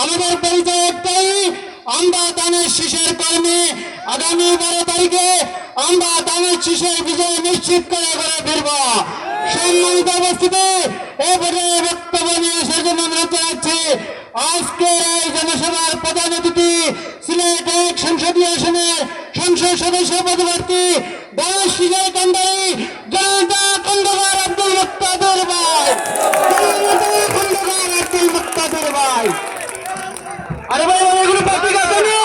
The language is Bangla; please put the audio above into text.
আমাদের পরিচয় একটাই, আমরা ধানের শীষের কর্মী। আগামী 12 তারিখে আমরা ধানের শীষের বিজয় নিশ্চিত করে ঘরে ফিরব। সম্মানিত উপস্থিতি, এই পর্যায়ে বক্তব্য নিয়ে আসার জন্য অনুরোধ জানাচ্ছি আজকের এই জনসভার প্রধান অতিথি সিলেট 1 সংসদীয় আসনের সংসদ সদস্য পদপ্রার্থী ধানের শীষের কান্ডারি জনতা খন্দকার আব্দুল মুক্তাদির ভাই। জনতা খন্দকার আব্দুল মুক্তাদির ভাই। আরে ভাই এগুলো পাবলিক আছে না?